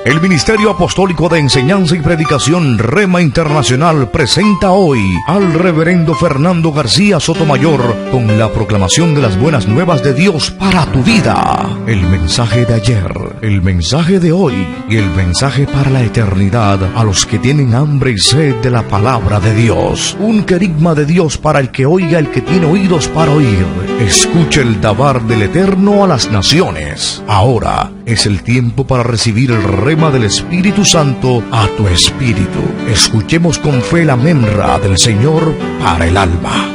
El Ministerio Apostólico de Enseñanza y Predicación Rema Internacional presenta hoy al Reverendo Fernando García Sotomayor con la proclamación de las buenas nuevas de Dios para tu vida. El mensaje de ayer, el mensaje de hoy y el mensaje para la eternidad a los que tienen hambre y sed de la palabra de Dios. Un querigma de Dios para el que oiga, el que tiene oídos para oír. Escuche el dabar del Eterno a las naciones. Ahora es el tiempo para recibir el rema del Espíritu Santo a tu espíritu. Escuchemos con fe la memra del Señor para el alma.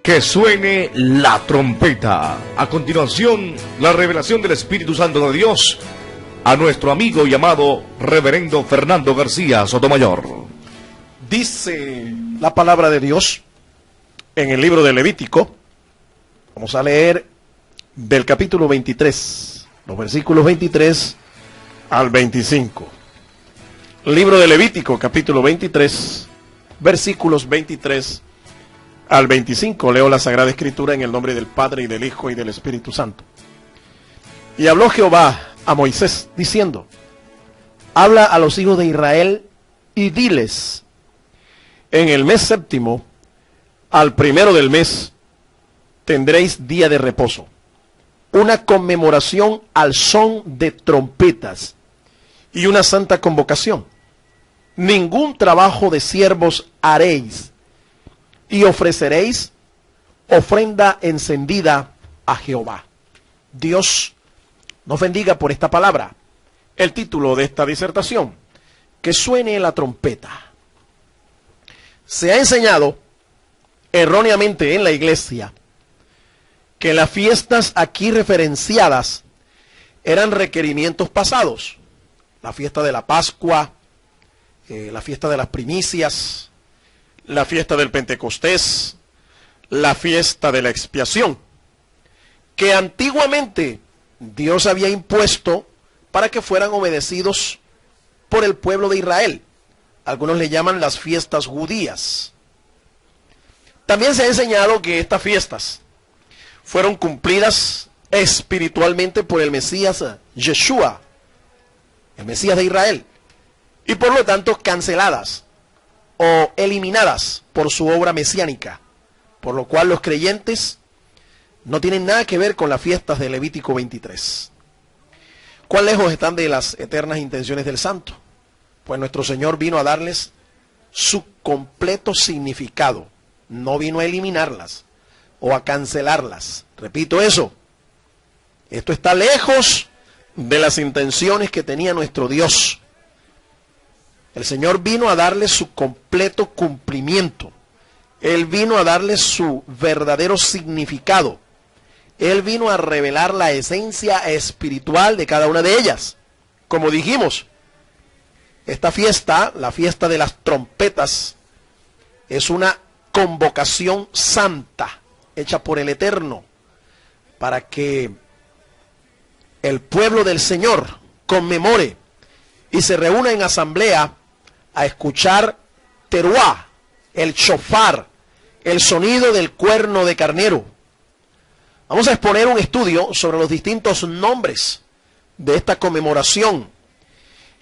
Que suene la trompeta. A continuación, la revelación del Espíritu Santo de Dios a nuestro amigo y amado Reverendo Fernando García Sotomayor. Dice la palabra de Dios en el libro de Levítico. Vamos a leer del capítulo 23, los versículos 23 al 25. Libro de Levítico, capítulo 23, versículos 23 al 25. Leo la Sagrada Escritura en el nombre del Padre, y del Hijo, y del Espíritu Santo. Y habló Jehová a Moisés, diciendo: habla a los hijos de Israel, y diles: en el mes séptimo, al primero del mes, tendréis día de reposo, una conmemoración al son de trompetas y una santa convocación. Ningún trabajo de siervos haréis, y ofreceréis ofrenda encendida a Jehová. Dios nos bendiga por esta palabra. El título de esta disertación: que suene la trompeta. Se ha enseñado erróneamente en la iglesia que las fiestas aquí referenciadas eran requerimientos pasados. La fiesta de la Pascua, la fiesta de las primicias, la fiesta del Pentecostés, la fiesta de la expiación, que antiguamente Dios había impuesto para que fueran obedecidos por el pueblo de Israel. Algunos le llaman las fiestas judías. También se ha enseñado que estas fiestas fueron cumplidas espiritualmente por el Mesías Yeshua, el Mesías de Israel, y por lo tanto canceladas o eliminadas por su obra mesiánica, por lo cual los creyentes no tienen nada que ver con las fiestas de Levítico 23. ¿Cuán lejos están de las eternas intenciones del Santo? Pues nuestro Señor vino a darles su completo significado, no vino a eliminarlas o a cancelarlas. Repito eso. Esto está lejos de las intenciones que tenía nuestro Dios. El Señor vino a darle su completo cumplimiento. Él vino a darle su verdadero significado. Él vino a revelar la esencia espiritual de cada una de ellas. Como dijimos, esta fiesta, la fiesta de las trompetas, es una convocación santa hecha por el Eterno para que el pueblo del Señor conmemore y se reúna en asamblea a escuchar teruá, el shofar, el sonido del cuerno de carnero. Vamos a exponer un estudio sobre los distintos nombres de esta conmemoración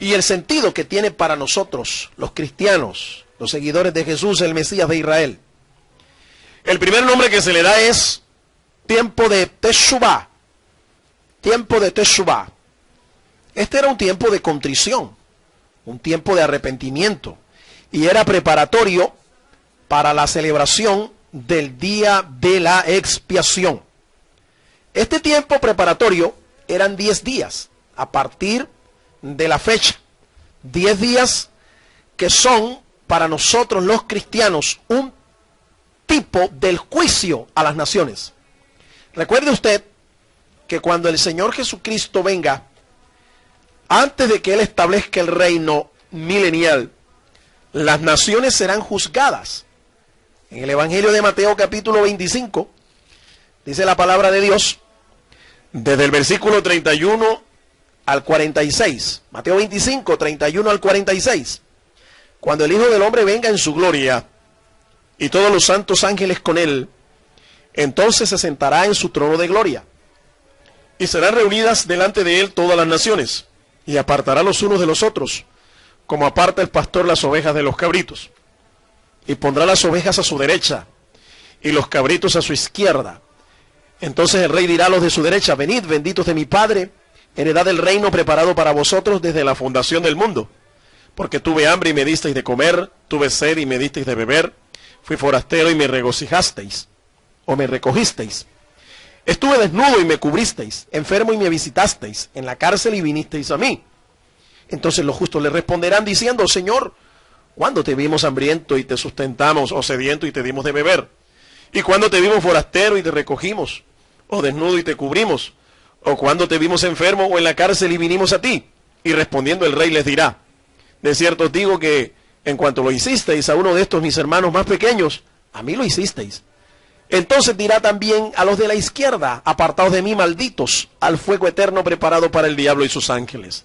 y el sentido que tiene para nosotros, los cristianos, los seguidores de Jesús, el Mesías de Israel. El primer nombre que se le da es tiempo de Teshuvah. Tiempo de Teshuvah. Este era un tiempo de contrición, un tiempo de arrepentimiento, y era preparatorio para la celebración del día de la expiación. Este tiempo preparatorio eran 10 días a partir de la fecha. 10 días que son para nosotros los cristianos un tipo del juicio a las naciones. Recuerde usted que cuando el Señor Jesucristo venga, antes de que Él establezca el reino milenial, las naciones serán juzgadas. En el Evangelio de Mateo capítulo 25, dice la palabra de Dios, desde el versículo 31 al 46. Mateo 25, 31 al 46. Cuando el Hijo del Hombre venga en su gloria, y todos los santos ángeles con él, entonces se sentará en su trono de gloria. Y serán reunidas delante de él todas las naciones, y apartará los unos de los otros, como aparta el pastor las ovejas de los cabritos. Y pondrá las ovejas a su derecha, y los cabritos a su izquierda. Entonces el rey dirá a los de su derecha: venid, benditos de mi Padre, heredad del reino preparado para vosotros desde la fundación del mundo. Porque tuve hambre y me disteis de comer, tuve sed y me disteis de beber, fui forastero y me regocijasteis, o me recogisteis. Estuve desnudo y me cubristeis, enfermo y me visitasteis, en la cárcel y vinisteis a mí. Entonces los justos le responderán diciendo: Señor, ¿cuándo te vimos hambriento y te sustentamos, o sediento y te dimos de beber? ¿Y cuándo te vimos forastero y te recogimos, o desnudo y te cubrimos? ¿O cuándo te vimos enfermo o en la cárcel y vinimos a ti? Y respondiendo el rey les dirá: de cierto os digo que en cuanto lo hicisteis a uno de estos mis hermanos más pequeños, a mí lo hicisteis. Entonces dirá también a los de la izquierda: apartaos de mí, malditos, al fuego eterno preparado para el diablo y sus ángeles.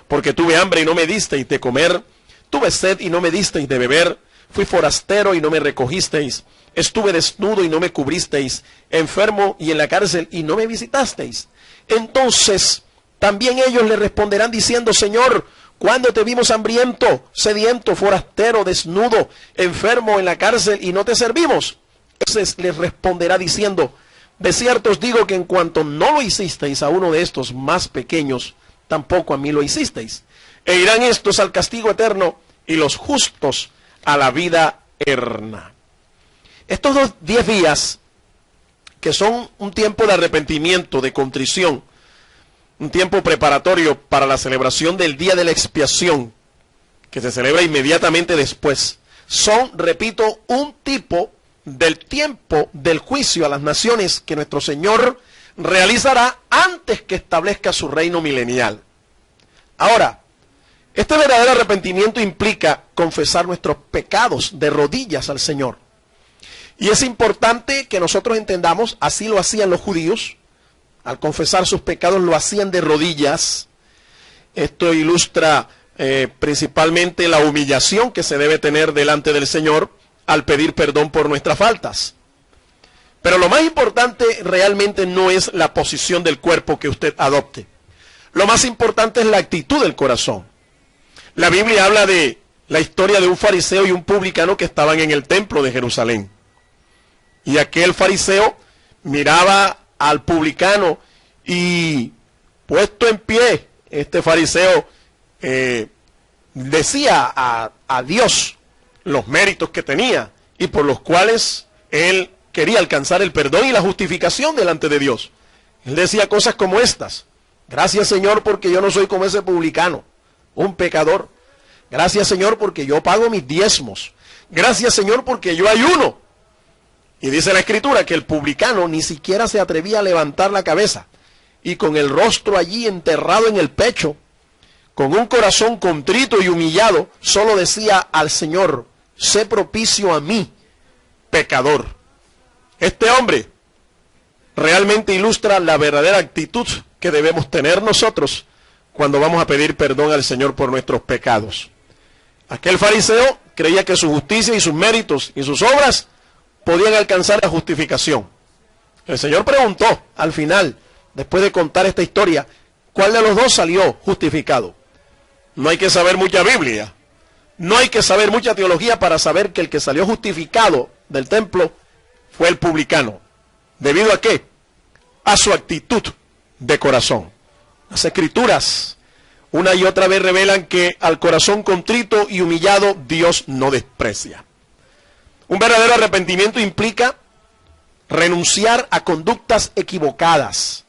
Porque tuve hambre y no me disteis de comer, tuve sed y no me disteis de beber, fui forastero y no me recogisteis, estuve desnudo y no me cubristeis, enfermo y en la cárcel y no me visitasteis. Entonces también ellos le responderán diciendo: Señor, ¿cuándo te vimos hambriento, sediento, forastero, desnudo, enfermo en la cárcel y no te servimos? Entonces les responderá diciendo: de cierto os digo que en cuanto no lo hicisteis a uno de estos más pequeños, tampoco a mí lo hicisteis. E irán estos al castigo eterno y los justos a la vida eterna. Estos 10 días, que son un tiempo de arrepentimiento, de contrición, un tiempo preparatorio para la celebración del día de la expiación, que se celebra inmediatamente después, son, repito, un tipo del tiempo del juicio a las naciones que nuestro Señor realizará antes que establezca su reino milenial. Ahora, este verdadero arrepentimiento implica confesar nuestros pecados de rodillas al Señor. Y es importante que nosotros entendamos, así lo hacían los judíos, al confesar sus pecados lo hacían de rodillas. Esto ilustra principalmente la humillación que se debe tener delante del Señor al pedir perdón por nuestras faltas. Pero lo más importante realmente no es la posición del cuerpo que usted adopte. Lo más importante es la actitud del corazón. La Biblia habla de la historia de un fariseo y un publicano que estaban en el templo de Jerusalén. Y aquel fariseo miraba al publicano y, puesto en pie, este fariseo decía a Dios los méritos que tenía y por los cuales él quería alcanzar el perdón y la justificación delante de Dios. Él decía cosas como estas: gracias, Señor, porque yo no soy como ese publicano, un pecador. Gracias, Señor, porque yo pago mis diezmos. Gracias, Señor, porque yo ayuno. Y dice la Escritura que el publicano ni siquiera se atrevía a levantar la cabeza, y con el rostro allí enterrado en el pecho, con un corazón contrito y humillado, solo decía al Señor: sé propicio a mí, pecador. Este hombre realmente ilustra la verdadera actitud que debemos tener nosotros cuando vamos a pedir perdón al Señor por nuestros pecados. Aquel fariseo creía que su justicia y sus méritos y sus obras podían alcanzar la justificación. El Señor preguntó al final, después de contar esta historia, ¿cuál de los dos salió justificado? No hay que saber mucha Biblia, no hay que saber mucha teología para saber que el que salió justificado del templo fue el publicano. ¿Debido a qué? A su actitud de corazón. Las Escrituras una y otra vez revelan que al corazón contrito y humillado Dios no desprecia. Un verdadero arrepentimiento implica renunciar a conductas equivocadas,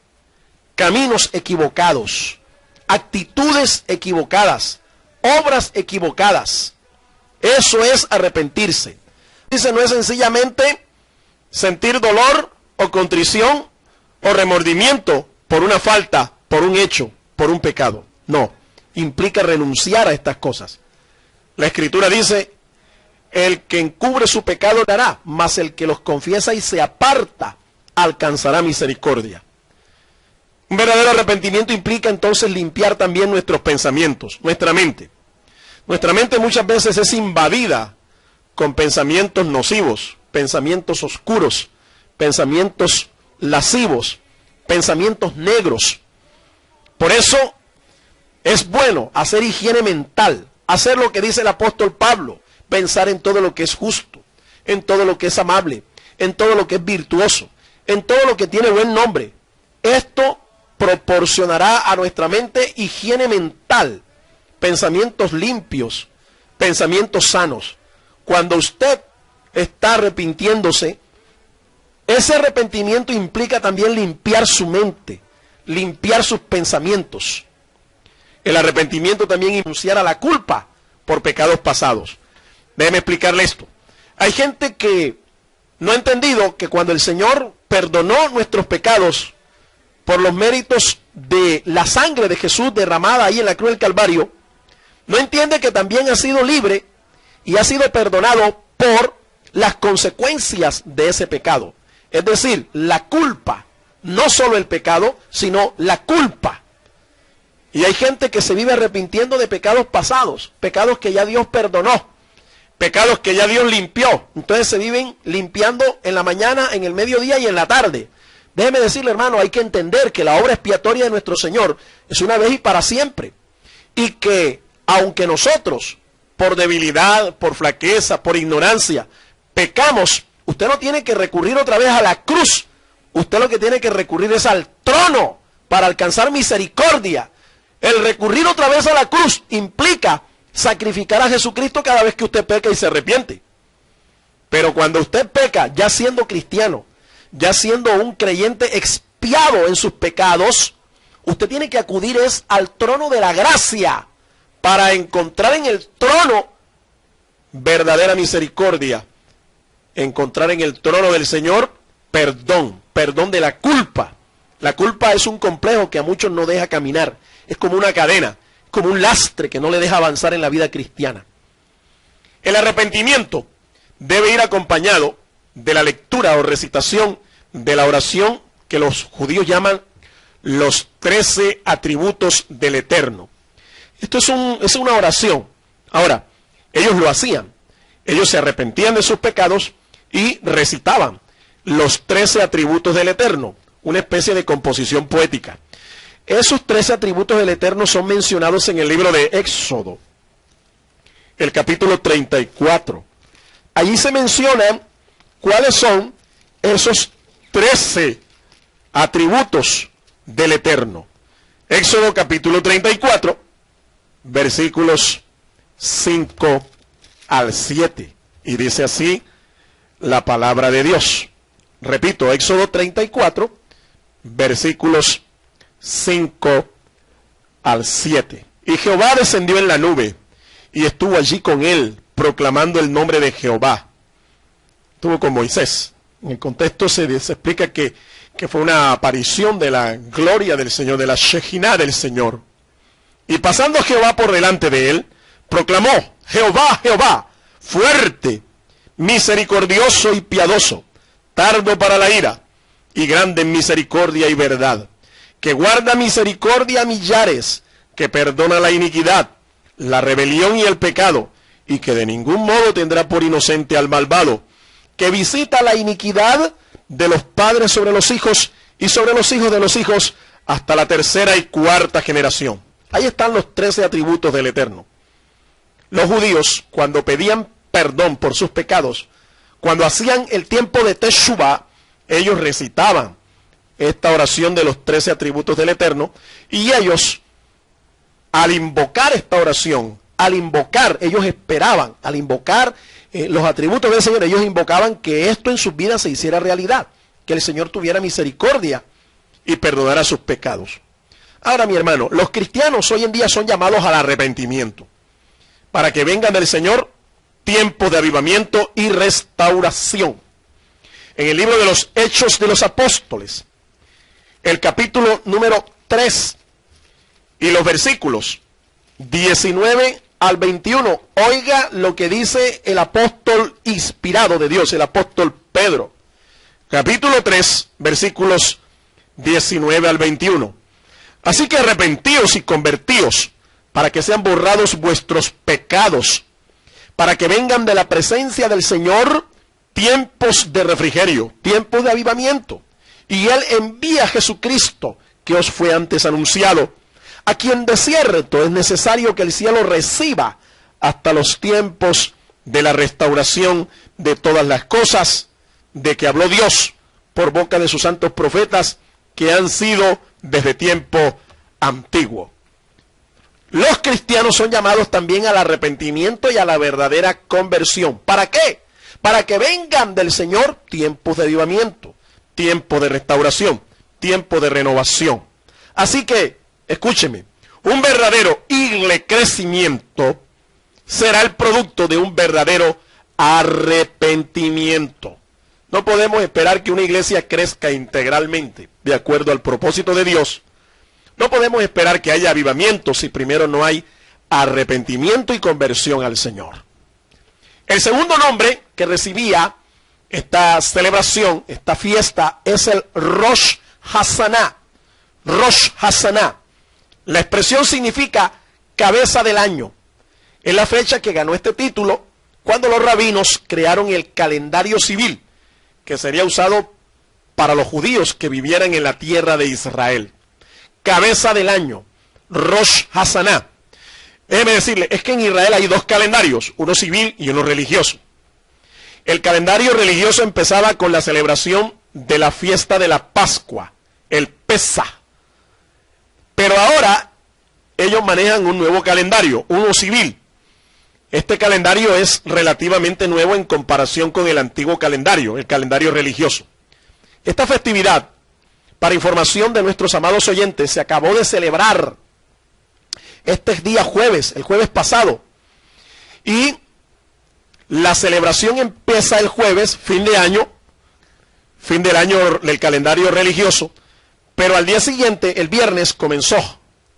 caminos equivocados, actitudes equivocadas, obras equivocadas. Eso es arrepentirse. Dice, no es sencillamente sentir dolor o contrición o remordimiento por una falta, por un hecho, por un pecado. No, implica renunciar a estas cosas. La Escritura dice: el que encubre su pecado lo hará, mas el que los confiesa y se aparta alcanzará misericordia. Un verdadero arrepentimiento implica entonces limpiar también nuestros pensamientos, nuestra mente. Nuestra mente muchas veces es invadida con pensamientos nocivos, pensamientos oscuros, pensamientos lascivos, pensamientos negros. Por eso es bueno hacer higiene mental, hacer lo que dice el apóstol Pablo, pensar en todo lo que es justo, en todo lo que es amable, en todo lo que es virtuoso, en todo lo que tiene buen nombre. Esto proporcionará a nuestra mente higiene mental, pensamientos limpios, pensamientos sanos. Cuando usted está arrepintiéndose, ese arrepentimiento implica también limpiar su mente, limpiar sus pensamientos. El arrepentimiento también enunciará la culpa por pecados pasados. Déjeme explicarle esto. Hay gente que no ha entendido que cuando el Señor perdonó nuestros pecados por los méritos de la sangre de Jesús derramada ahí en la cruz del Calvario, no entiende que también ha sido libre y ha sido perdonado por las consecuencias de ese pecado. Es decir, la culpa, no solo el pecado, sino la culpa. Y hay gente que se vive arrepintiendo de pecados pasados, pecados que ya Dios perdonó, pecados que ya Dios limpió. Entonces se viven limpiando en la mañana, en el mediodía y en la tarde. Déjeme decirle, hermano, hay que entender que la obra expiatoria de nuestro Señor es una vez y para siempre. Y que aunque nosotros, por debilidad, por flaqueza, por ignorancia, pecamos, usted no tiene que recurrir otra vez a la cruz. Usted lo que tiene que recurrir es al trono para alcanzar misericordia. El recurrir otra vez a la cruz implica sacrificar a Jesucristo cada vez que usted peca y se arrepiente. Pero cuando usted peca, ya siendo cristiano, ya siendo un creyente expiado en sus pecados, usted tiene que acudir es al trono de la gracia para encontrar en el trono verdadera misericordia, encontrar en el trono del Señor perdón de la culpa. La culpa es un complejo que a muchos no deja caminar, es como una cadena, como un lastre que no le deja avanzar en la vida cristiana. El arrepentimiento debe ir acompañado de la lectura o recitación de la oración que los judíos llaman los 13 atributos del Eterno. Esto es una oración. Ahora, ellos lo hacían. Ellos se arrepentían de sus pecados y recitaban los 13 atributos del Eterno, una especie de composición poética. Esos 13 atributos del Eterno son mencionados en el libro de Éxodo, el capítulo 34. Allí se mencionan cuáles son esos 13 atributos del Eterno. Éxodo capítulo 34, versículos 5 al 7. Y dice así la palabra de Dios. Repito, Éxodo 34, versículos 5 al 7. Y Jehová descendió en la nube y estuvo allí con él, proclamando el nombre de Jehová. Estuvo con Moisés. En el contexto se explica que fue una aparición de la gloria del Señor, de la Shekinah del Señor. Y pasando Jehová por delante de él, proclamó: Jehová, Jehová, fuerte, misericordioso y piadoso, tardo para la ira, y grande en misericordia y verdad, que guarda misericordia a millares, que perdona la iniquidad, la rebelión y el pecado, y que de ningún modo tendrá por inocente al malvado, que visita la iniquidad de los padres sobre los hijos, y sobre los hijos de los hijos, hasta la tercera y cuarta generación. Ahí están los 13 atributos del Eterno. Los judíos, cuando pedían perdón por sus pecados, cuando hacían el tiempo de Teshuvah, ellos recitaban esta oración de los 13 atributos del Eterno, y ellos, al invocar esta oración, ellos esperaban, al invocar los atributos del Señor, ellos invocaban que esto en sus vidas se hiciera realidad, que el Señor tuviera misericordia y perdonara sus pecados. Ahora, mi hermano, los cristianos hoy en día son llamados al arrepentimiento, para que vengan del Señor tiempos de avivamiento y restauración. En el libro de los Hechos de los Apóstoles, el capítulo número 3 y los versículos 19 al 21, oiga lo que dice el apóstol inspirado de Dios, el apóstol Pedro. Capítulo 3, versículos 19 al 21. Así que arrepentíos y convertíos, para que sean borrados vuestros pecados, para que vengan de la presencia del Señor tiempos de refrigerio, tiempos de avivamiento, y Él envía a Jesucristo, que os fue antes anunciado, a quien de cierto es necesario que el cielo reciba hasta los tiempos de la restauración de todas las cosas, de que habló Dios por boca de sus santos profetas, que han sido desde tiempo antiguo. Los cristianos son llamados también al arrepentimiento y a la verdadera conversión. ¿Para qué? Para que vengan del Señor tiempos de avivamiento, tiempo de restauración, tiempo de renovación. Así que, escúcheme, un verdadero crecimiento será el producto de un verdadero arrepentimiento. No podemos esperar que una iglesia crezca integralmente de acuerdo al propósito de Dios. No podemos esperar que haya avivamiento si primero no hay arrepentimiento y conversión al Señor. El segundo nombre que recibía esta celebración, esta fiesta, es el Rosh Hashanah. Rosh Hashanah. La expresión significa cabeza del año. Es la fecha que ganó este título cuando los rabinos crearon el calendario civil, que sería usado para los judíos que vivieran en la tierra de Israel. Cabeza del año, Rosh Hashanah. Déjeme decirle, es que en Israel hay dos calendarios, uno civil y uno religioso. El calendario religioso empezaba con la celebración de la fiesta de la Pascua, el Pesaj. Pero ahora ellos manejan un nuevo calendario, uno civil. Este calendario es relativamente nuevo en comparación con el antiguo calendario, el calendario religioso. Esta festividad, para información de nuestros amados oyentes, se acabó de celebrar este día jueves, el jueves pasado. Y la celebración empieza el jueves, fin del año del calendario religioso, pero al día siguiente, el viernes,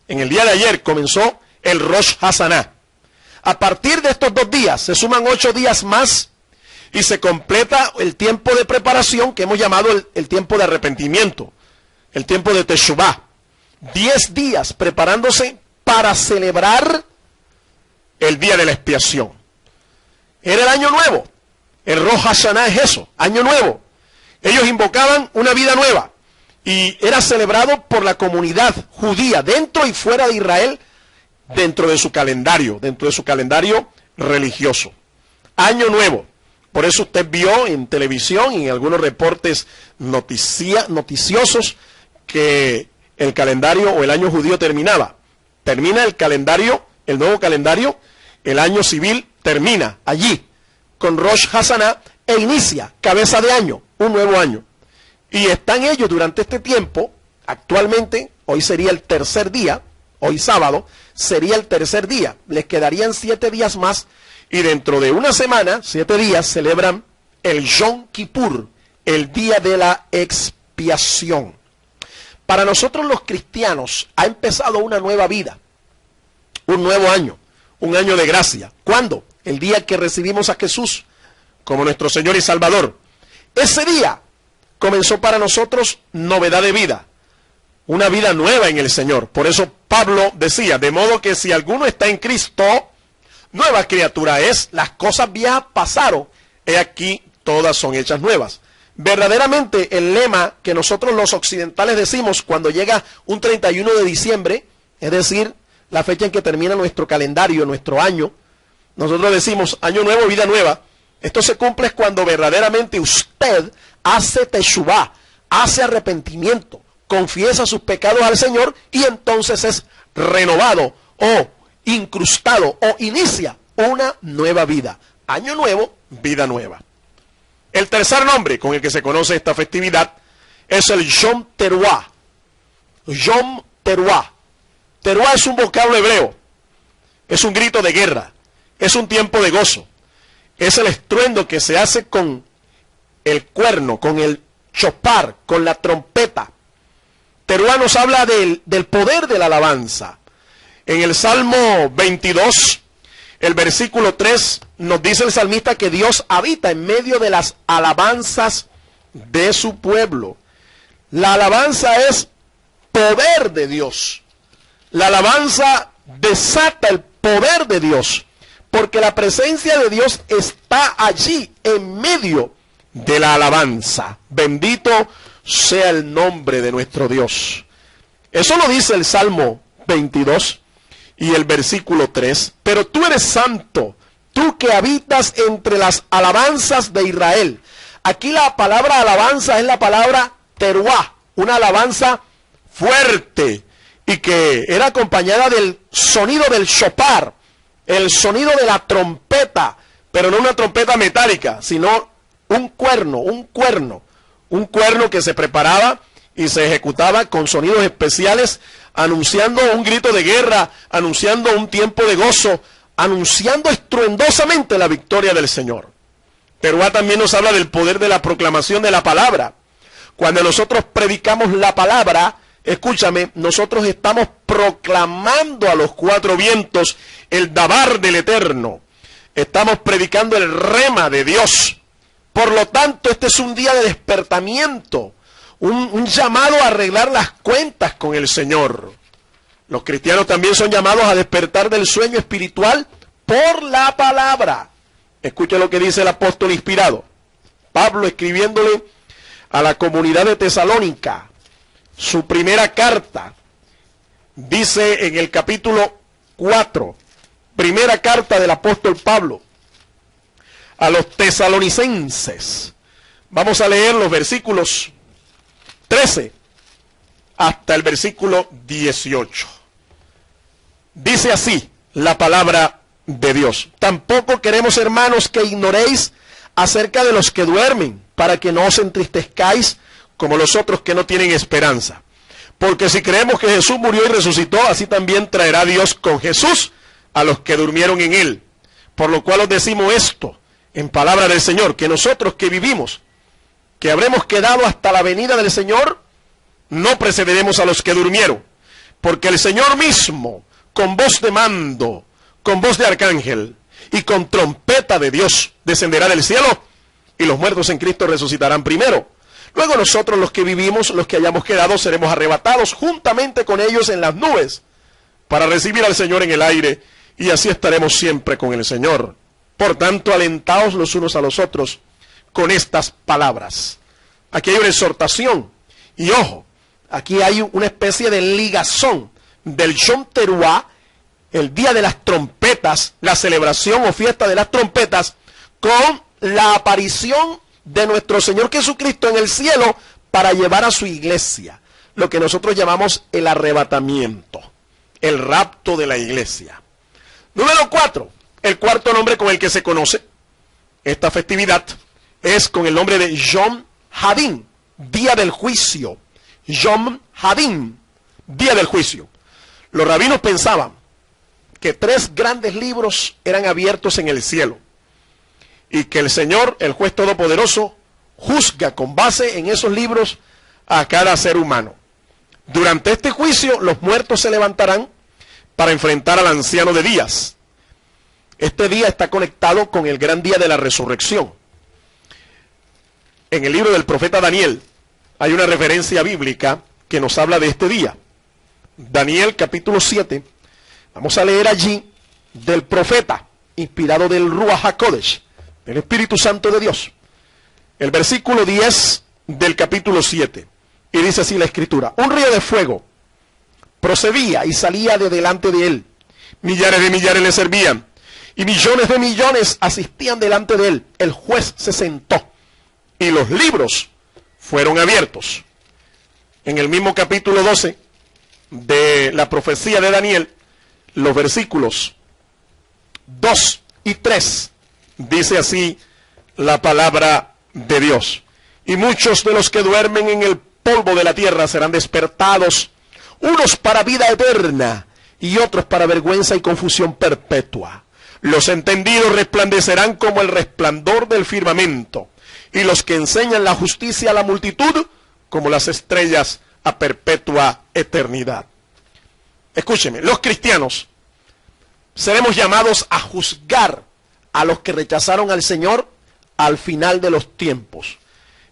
en el día de ayer comenzó el Rosh Hashanah. A partir de estos 2 días, se suman 8 días más y se completa el tiempo de preparación que hemos llamado el tiempo de arrepentimiento, el tiempo de Teshuvah. 10 días preparándose para celebrar el día de la expiación. Era el año nuevo. El Rosh Hashanah es eso, año nuevo. Ellos invocaban una vida nueva y era celebrado por la comunidad judía dentro y fuera de Israel, dentro de su calendario religioso. Año nuevo. Por eso usted vio en televisión y en algunos reportes noticiosos que el calendario o el año judío terminaba. Termina el calendario, el nuevo calendario, el año civil termina allí con Rosh Hashanah e inicia cabeza de año, un nuevo año. Y están ellos durante este tiempo, actualmente, hoy sería el tercer día, hoy sábado, sería el tercer día. Les quedarían 7 días más y dentro de una semana, 7 días, celebran el Yom Kippur, el día de la expiación. Para nosotros los cristianos ha empezado una nueva vida, un nuevo año, un año de gracia. ¿Cuándo? El día que recibimos a Jesús como nuestro Señor y Salvador. Ese día comenzó para nosotros novedad de vida, una vida nueva en el Señor. Por eso Pablo decía, de modo que si alguno está en Cristo, nueva criatura es, las cosas viejas pasaron, he aquí todas son hechas nuevas. Verdaderamente el lema que nosotros los occidentales decimos cuando llega un 31 de diciembre, es decir, la fecha en que termina nuestro calendario, nuestro año, nosotros decimos año nuevo, vida nueva. Esto se cumple cuando verdaderamente usted hace teshuvah, hace arrepentimiento, confiesa sus pecados al Señor y entonces es renovado o incrustado o inicia una nueva vida. Año nuevo, vida nueva. El tercer nombre con el que se conoce esta festividad es el Yom Teruah. Yom Teruah. Teruah es un vocablo hebreo, es un grito de guerra, es un tiempo de gozo, es el estruendo que se hace con el cuerno, con el chopar, con la trompeta. Teruah nos habla del poder de la alabanza. En el Salmo 22, el versículo 3, nos dice el salmista que Dios habita en medio de las alabanzas de su pueblo. La alabanza es poder de Dios. La alabanza desata el poder de Dios, porque la presencia de Dios está allí en medio de la alabanza. Bendito sea el nombre de nuestro Dios. Eso lo dice el Salmo 22 y el versículo 3. Pero tú eres santo, tú que habitas entre las alabanzas de Israel. Aquí la palabra alabanza es la palabra teruá, una alabanza fuerte y que era acompañada del sonido del shofar, el sonido de la trompeta, pero no una trompeta metálica, sino un cuerno que se preparaba y se ejecutaba con sonidos especiales, anunciando un grito de guerra, anunciando un tiempo de gozo, anunciando estruendosamente la victoria del Señor. Teruá también nos habla del poder de la proclamación de la palabra. Cuando nosotros predicamos la palabra, escúchame, nosotros estamos proclamando a los cuatro vientos el dabar del Eterno. Estamos predicando el rema de Dios. Por lo tanto, este es un día de despertamiento, un llamado a arreglar las cuentas con el Señor. Los cristianos también son llamados a despertar del sueño espiritual por la palabra. Escucha lo que dice el apóstol inspirado, Pablo, escribiéndole a la comunidad de Tesalónica, su primera carta. Dice en el capítulo 4, primera carta del apóstol Pablo a los tesalonicenses. Vamos a leer los versículos 13 hasta el versículo 18. Dice así la palabra de Dios: tampoco queremos, hermanos, que ignoréis acerca de los que duermen, para que no os entristezcáis como los otros que no tienen esperanza. Porque si creemos que Jesús murió y resucitó, así también traerá Dios con Jesús a los que durmieron en él. Por lo cual os decimos esto en palabra del Señor, que nosotros que vivimos, que habremos quedado hasta la venida del Señor, no precederemos a los que durmieron. Porque el Señor mismo, con voz de mando, con voz de arcángel y con trompeta de Dios, descenderá del cielo, y los muertos en Cristo resucitarán primero. Luego nosotros, los que vivimos, los que hayamos quedado, seremos arrebatados juntamente con ellos en las nubes, para recibir al Señor en el aire, y así estaremos siempre con el Señor. Por tanto, alentaos los unos a los otros con estas palabras. Aquí hay una exhortación, y ojo, aquí hay una especie de ligazón del Yom Teruá, el día de las trompetas, la celebración o fiesta de las trompetas, con la aparición de nuestro Señor Jesucristo en el cielo para llevar a su iglesia, lo que nosotros llamamos el arrebatamiento, el rapto de la iglesia. Número 4, el cuarto nombre con el que se conoce esta festividad es con el nombre de Yom Hadin, día del juicio. Yom Hadin, día del juicio. Los rabinos pensaban que 3 grandes libros eran abiertos en el cielo y que el Señor, el juez todopoderoso, juzga con base en esos libros a cada ser humano. Durante este juicio, los muertos se levantarán para enfrentar al anciano de días. Este día está conectado con el gran día de la resurrección. En el libro del profeta Daniel hay una referencia bíblica que nos habla de este día. Daniel capítulo 7, vamos a leer allí del profeta, inspirado del Ruach HaKodesh, del Espíritu Santo de Dios, el versículo 10 del capítulo 7, y dice así la escritura: un río de fuego procedía y salía de delante de él, millares de millares le servían, y millones de millones asistían delante de él. El juez se sentó, y los libros fueron abiertos. En el mismo capítulo 12 de la profecía de Daniel, los versículos 2 y 3, dice así la palabra de Dios: y muchos de los que duermen en el polvo de la tierra serán despertados, unos para vida eterna y otros para vergüenza y confusión perpetua. Los entendidos resplandecerán como el resplandor del firmamento, y los que enseñan la justicia a la multitud como las estrellas a perpetua eternidad. Escúcheme, los cristianos seremos llamados a juzgar a los que rechazaron al Señor al final de los tiempos.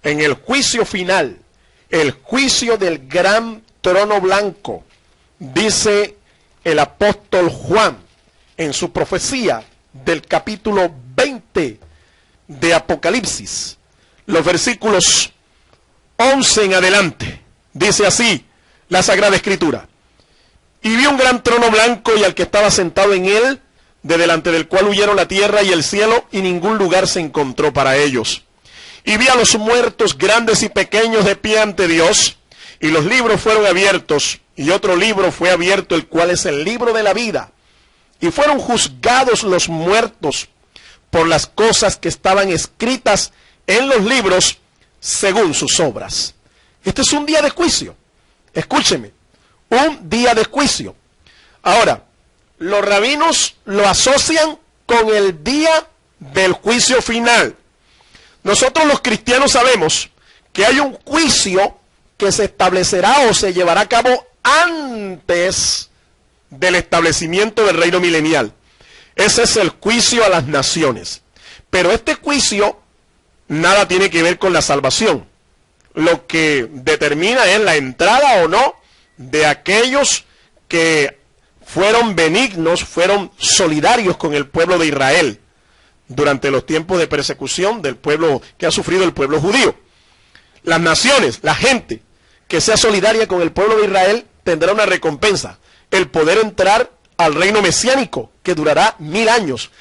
En el juicio final, el juicio del gran trono blanco, dice el apóstol Juan en su profecía del capítulo 20 de Apocalipsis, los versículos 11 en adelante. Dice así la Sagrada Escritura. Y vi un gran trono blanco y al que estaba sentado en él, de delante del cual huyeron la tierra y el cielo, y ningún lugar se encontró para ellos. Y vi a los muertos grandes y pequeños de pie ante Dios, y los libros fueron abiertos, y otro libro fue abierto, el cual es el libro de la vida. Y fueron juzgados los muertos por las cosas que estaban escritas en los libros según sus obras. Este es un día de juicio. Escúcheme, un día de juicio. Ahora, los rabinos lo asocian con el día del juicio final. Nosotros los cristianos sabemos que hay un juicio que se establecerá o se llevará a cabo antes del establecimiento del reino milenial. Ese es el juicio a las naciones. Pero este juicio nada tiene que ver con la salvación. Lo que determina es la entrada o no de aquellos que fueron benignos, fueron solidarios con el pueblo de Israel durante los tiempos de persecución del pueblo que ha sufrido el pueblo judío. Las naciones, la gente que sea solidaria con el pueblo de Israel tendrá una recompensa, el poder entrar al reino mesiánico que durará 1000 años.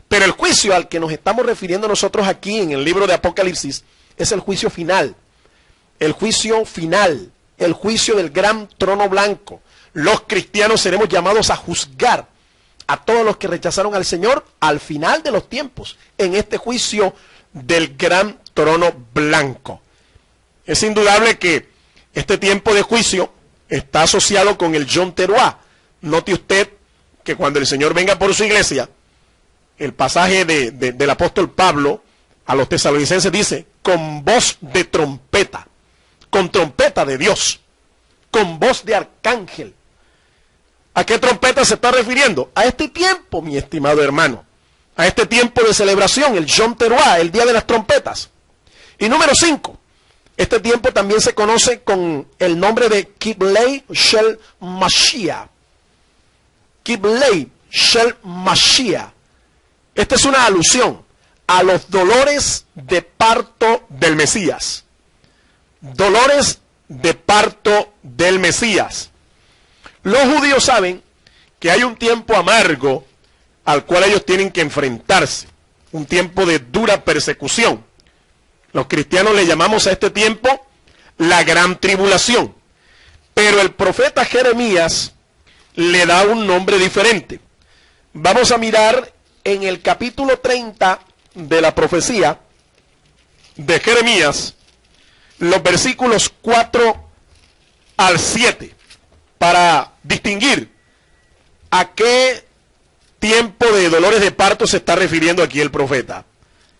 Pero el juicio al que nos estamos refiriendo nosotros aquí en el libro de Apocalipsis es el juicio final. El juicio final, el juicio del gran trono blanco. Los cristianos seremos llamados a juzgar a todos los que rechazaron al Señor al final de los tiempos, en este juicio del gran trono blanco. Es indudable que este tiempo de juicio está asociado con el Yom Teruah. Note usted que cuando el Señor venga por su iglesia, el pasaje del apóstol Pablo a los tesalonicenses dice, con voz de trompeta, con trompeta de Dios, con voz de arcángel. ¿A qué trompeta se está refiriendo? A este tiempo, mi estimado hermano, a este tiempo de celebración, el Yom Teruah, el día de las trompetas. Y número 5, este tiempo también se conoce con el nombre de Kiblei Shel Mashiach. Kiblei Shel Mashiach. Esta es una alusión a los dolores de parto del Mesías. Dolores de parto del Mesías. Los judíos saben que hay un tiempo amargo al cual ellos tienen que enfrentarse. Un tiempo de dura persecución. Los cristianos le llamamos a este tiempo la gran tribulación. Pero el profeta Jeremías le da un nombre diferente. Vamos a mirar en el capítulo 30 de la profecía de Jeremías, los versículos 4 al 7, para distinguir a qué tiempo de dolores de parto se está refiriendo aquí el profeta.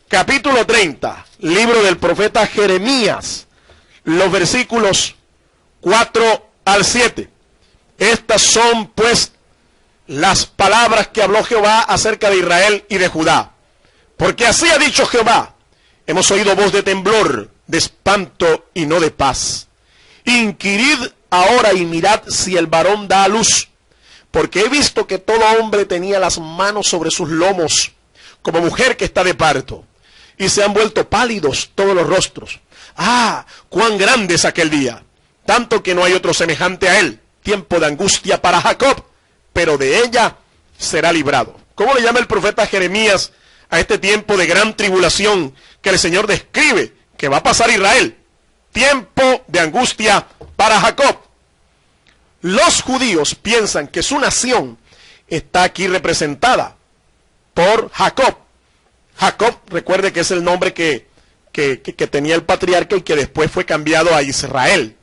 Capítulo 30, libro del profeta Jeremías, los versículos 4 al 7. Estas son pues las palabras que habló Jehová acerca de Israel y de Judá. Porque así ha dicho Jehová, hemos oído voz de temblor, de espanto y no de paz. Inquirid ahora y mirad si el varón da a luz, porque he visto que todo hombre tenía las manos sobre sus lomos, como mujer que está de parto, y se han vuelto pálidos todos los rostros. ¡Ah! ¡Cuán grande es aquel día! Tanto que no hay otro semejante a él, tiempo de angustia para Jacob, pero de ella será librado. ¿Cómo le llama el profeta Jeremías a este tiempo de gran tribulación que el Señor describe que va a pasar Israel? Tiempo de angustia para Jacob. Los judíos piensan que su nación está aquí representada por Jacob. Jacob, recuerde que es el nombre que tenía el patriarca y que después fue cambiado a Israel.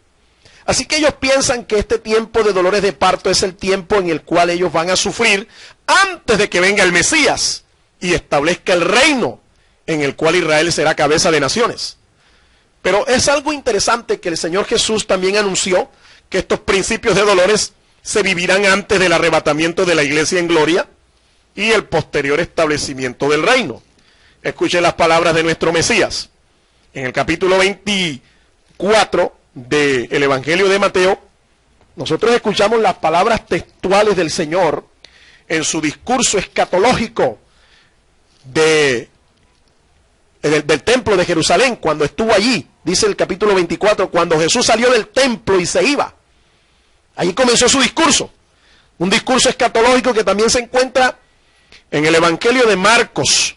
Así que ellos piensan que este tiempo de dolores de parto es el tiempo en el cual ellos van a sufrir antes de que venga el Mesías y establezca el reino en el cual Israel será cabeza de naciones. Pero es algo interesante que el Señor Jesús también anunció que estos principios de dolores se vivirán antes del arrebatamiento de la iglesia en gloria y el posterior establecimiento del reino. Escuchen las palabras de nuestro Mesías. En el capítulo 24 del Evangelio de Mateo, nosotros escuchamos las palabras textuales del Señor en su discurso escatológico del templo de Jerusalén, cuando estuvo allí dice el capítulo 24, cuando Jesús salió del templo y se iba. Ahí comenzó su discurso. Un discurso escatológico que también se encuentra en el Evangelio de Marcos,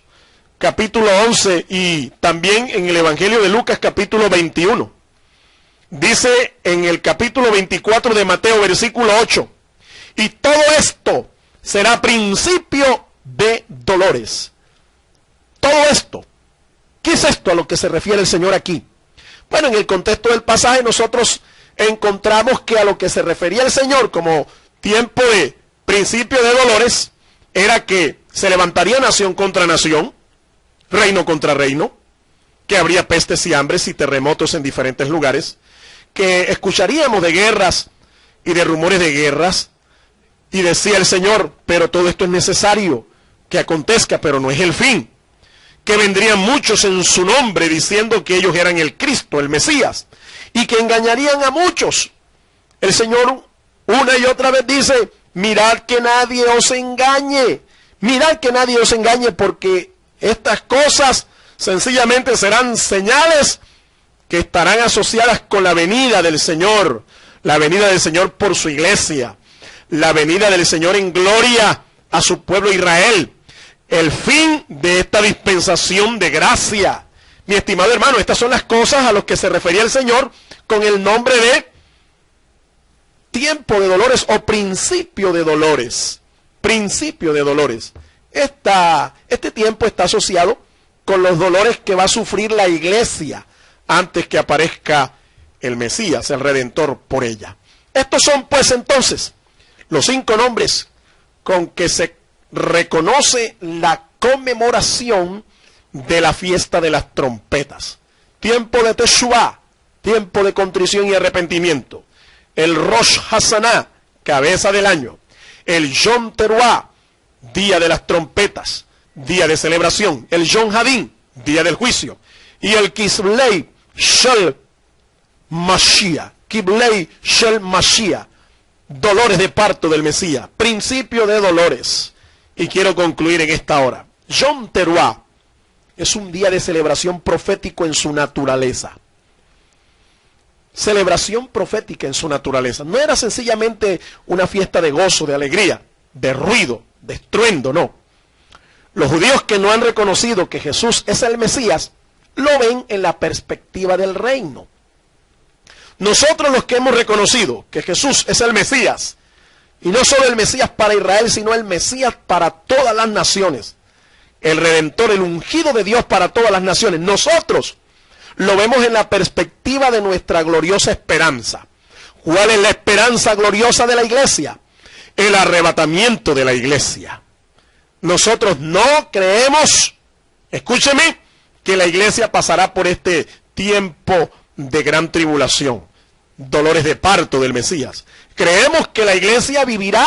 capítulo 11, y también en el Evangelio de Lucas, capítulo 21. Dice en el capítulo 24 de Mateo, versículo 8, y todo esto será principio de dolores. Todo esto. ¿Qué es esto a lo que se refiere el Señor aquí? Bueno, en el contexto del pasaje nosotros encontramos que a lo que se refería el Señor como tiempo de principio de dolores era que se levantaría nación contra nación, reino contra reino, que habría pestes y hambres y terremotos en diferentes lugares, que escucharíamos de guerras y de rumores de guerras, y decía el Señor, pero todo esto es necesario que acontezca, pero no es el fin, que vendrían muchos en su nombre diciendo que ellos eran el Cristo, el Mesías, y que engañarían a muchos. El Señor una y otra vez dice, mirad que nadie os engañe, mirad que nadie os engañe, porque estas cosas sencillamente serán señales que estarán asociadas con la venida del Señor, la venida del Señor por su iglesia, la venida del Señor en gloria a su pueblo Israel, el fin de esta dispensación de gracia. Mi estimado hermano, estas son las cosas a las que se refería el Señor con el nombre de tiempo de dolores o principio de dolores. Principio de dolores. Este tiempo está asociado con los dolores que va a sufrir la iglesia antes que aparezca el Mesías, el Redentor por ella. Estos son pues entonces los 5 nombres con que se reconoce la conmemoración de la fiesta de las trompetas. Tiempo de Teshuvá, tiempo de contrición y arrepentimiento. El Rosh Hashanah, cabeza del año. El Yom Teruah, día de las trompetas, día de celebración. El Yom Hadin, día del juicio. Y el Kiblei Shel Mashiach, Kiblei Shel Mashiach, dolores de parto del Mesías, principio de dolores. Y quiero concluir en esta hora. Yom Teruah es un día de celebración profético en su naturaleza. Celebración profética en su naturaleza. No era sencillamente una fiesta de gozo, de alegría, de ruido, de estruendo, no. Los judíos que no han reconocido que Jesús es el Mesías, lo ven en la perspectiva del reino. Nosotros los que hemos reconocido que Jesús es el Mesías, y no solo el Mesías para Israel, sino el Mesías para todas las naciones, el Redentor, el ungido de Dios para todas las naciones, nosotros lo vemos en la perspectiva de nuestra gloriosa esperanza. ¿Cuál es la esperanza gloriosa de la iglesia? El arrebatamiento de la iglesia. Nosotros no creemos, escúcheme, que la iglesia pasará por este tiempo de gran tribulación, dolores de parto del Mesías. Creemos que la iglesia vivirá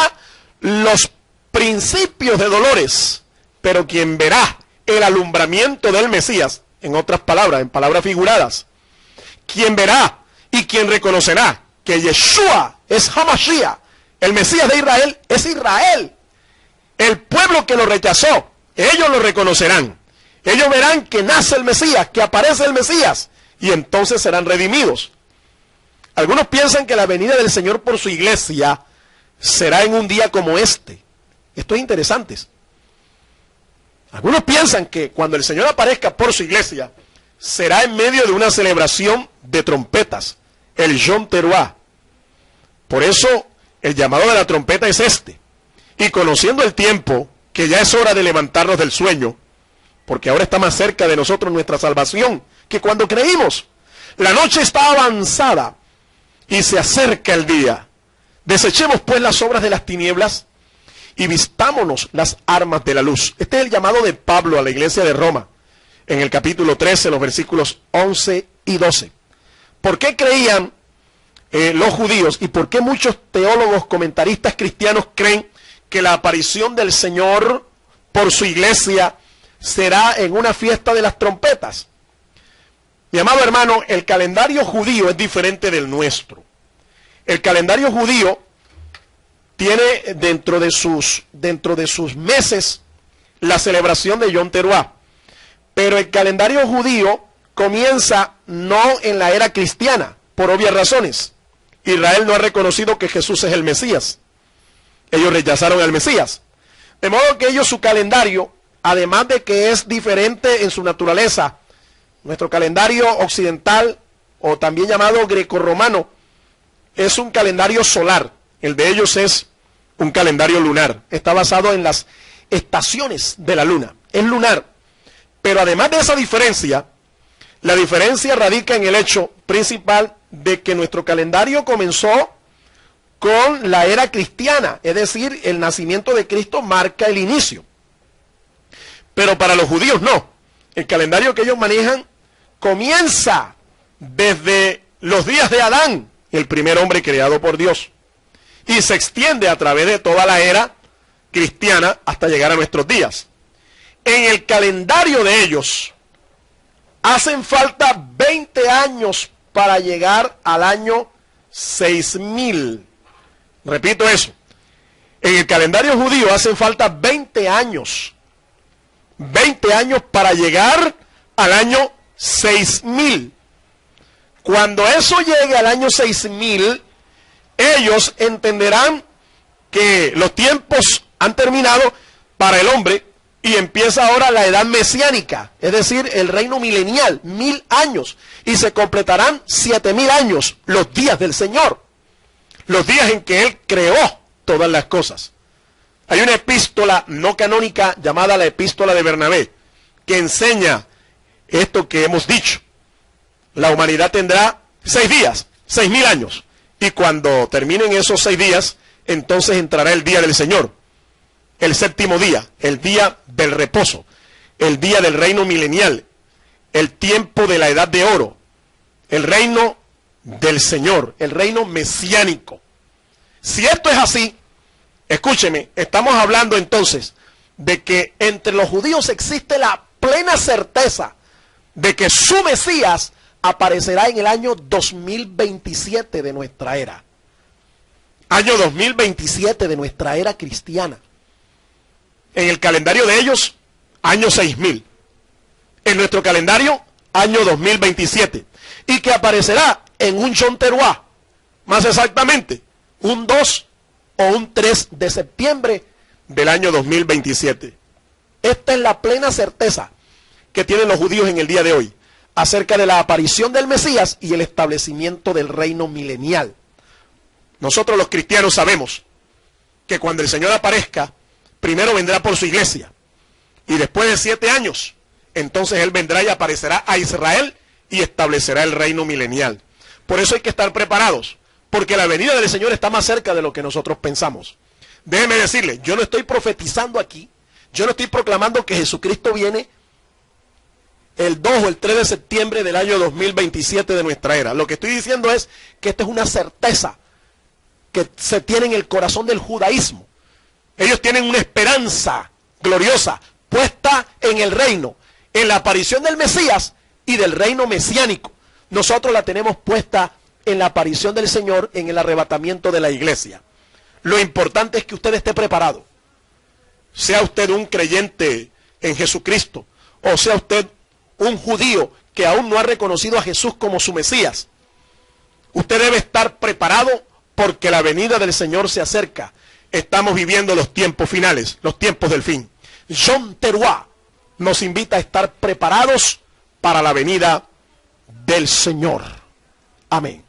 los principios de dolores, pero quien verá el alumbramiento del Mesías, en otras palabras, en palabras figuradas, quien verá y quien reconocerá que Yeshua es Hamashiach, el Mesías de Israel, es Israel. El pueblo que lo rechazó, ellos lo reconocerán. Ellos verán que nace el Mesías, que aparece el Mesías, y entonces serán redimidos. Algunos piensan que la venida del Señor por su iglesia será en un día como este. Esto es interesante. Algunos piensan que cuando el Señor aparezca por su iglesia, será en medio de una celebración de trompetas, el Yom Teruah. Por eso, el llamado de la trompeta es este. Y conociendo el tiempo, que ya es hora de levantarnos del sueño, porque ahora está más cerca de nosotros nuestra salvación que cuando creímos. La noche está avanzada y se acerca el día. Desechemos pues las obras de las tinieblas y vistámonos las armas de la luz. Este es el llamado de Pablo a la iglesia de Roma, en el capítulo 13, los versículos 11 y 12. ¿Por qué creían los judíos y por qué muchos teólogos, comentaristas cristianos creen que la aparición del Señor por su iglesia será en una fiesta de las trompetas? Mi amado hermano, el calendario judío es diferente del nuestro. El calendario judío tiene dentro de sus meses la celebración de Yom Teruah. Pero el calendario judío comienza no en la era cristiana, por obvias razones. Israel no ha reconocido que Jesús es el Mesías. Ellos rechazaron al Mesías. De modo que ellos, su calendario, además de que es diferente en su naturaleza, nuestro calendario occidental, o también llamado grecorromano, es un calendario solar. El de ellos es un calendario lunar. Está basado en las estaciones de la luna. Es lunar. Pero además de esa diferencia, la diferencia radica en el hecho principal de que nuestro calendario comenzó con la era cristiana, es decir, el nacimiento de Cristo marca el inicio. Pero para los judíos no. El calendario que ellos manejan comienza desde los días de Adán, el primer hombre creado por Dios, y se extiende a través de toda la era cristiana hasta llegar a nuestros días. En el calendario de ellos hacen falta 20 años para llegar al año 6000. Repito eso. En el calendario judío hacen falta 20 años. 20 años para llegar al año 6000. Cuando eso llegue al año 6000, ellos entenderán que los tiempos han terminado para el hombre y empieza ahora la edad mesiánica, es decir, el reino milenial, 1000 años, y se completarán 7000 años, los días del Señor, los días en que Él creó todas las cosas. Hay una epístola no canónica llamada la epístola de Bernabé, que enseña esto que hemos dicho. La humanidad tendrá 6 días, 6000 años, y cuando terminen esos 6 días, entonces entrará el día del Señor, el séptimo día, el día del reposo, el día del reino milenial, el tiempo de la edad de oro, el reino del Señor, el reino mesiánico. Si esto es así, escúcheme, estamos hablando entonces de que entre los judíos existe la plena certeza de que su Mesías aparecerá en el año 2027 de nuestra era. Año 2027 de nuestra era cristiana. En el calendario de ellos, año 6000. En nuestro calendario, año 2027. Y que aparecerá en un Yom Teruah, más exactamente, un 2 o un 3 de septiembre del año 2027. Esta es la plena certeza que tienen los judíos en el día de hoy acerca de la aparición del Mesías y el establecimiento del reino milenial. Nosotros los cristianos sabemos que cuando el Señor aparezca, primero vendrá por su iglesia, y después de 7 años, entonces Él vendrá y aparecerá a Israel y establecerá el reino milenial. Por eso hay que estar preparados, porque la venida del Señor está más cerca de lo que nosotros pensamos. Déjeme decirle, yo no estoy profetizando aquí, yo no estoy proclamando que Jesucristo viene el 2 o el 3 de septiembre del año 2027 de nuestra era. Lo que estoy diciendo es que esta es una certeza que se tiene en el corazón del judaísmo. Ellos tienen una esperanza gloriosa puesta en el reino, en la aparición del Mesías y del reino mesiánico. Nosotros la tenemos puesta en la aparición del Señor, en el arrebatamiento de la iglesia. Lo importante es que usted esté preparado. Sea usted un creyente en Jesucristo, o sea usted un judío que aún no ha reconocido a Jesús como su Mesías. Usted debe estar preparado porque la venida del Señor se acerca. Estamos viviendo los tiempos finales, los tiempos del fin. Yom Teruah nos invita a estar preparados para la venida del Señor. Amén.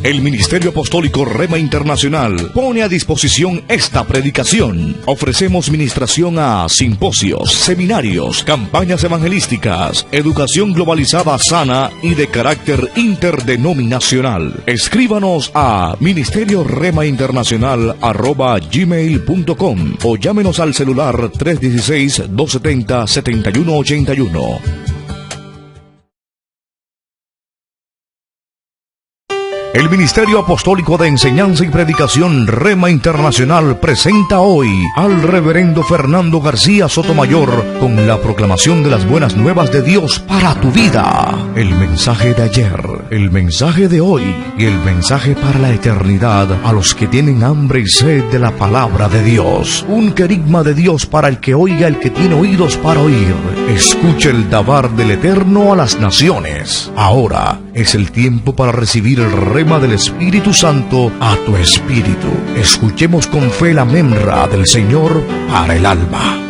El Ministerio Apostólico Rema Internacional pone a disposición esta predicación. Ofrecemos ministración a simposios, seminarios, campañas evangelísticas, educación globalizada sana y de carácter interdenominacional. Escríbanos a ministerioremainternacional@gmail.com o llámenos al celular 316-270-7181. El Ministerio Apostólico de Enseñanza y Predicación Rema Internacional presenta hoy al reverendo Fernando García Sotomayor con la proclamación de las buenas nuevas de Dios para tu vida. El mensaje de ayer. el mensaje de hoy y el mensaje para la eternidad a los que tienen hambre y sed de la palabra de Dios. Un querigma de Dios para el que oiga, el que tiene oídos para oír. Escuche el dabar del Eterno a las naciones. Ahora es el tiempo para recibir el rema del Espíritu Santo a tu espíritu. Escuchemos con fe la memra del Señor para el alma.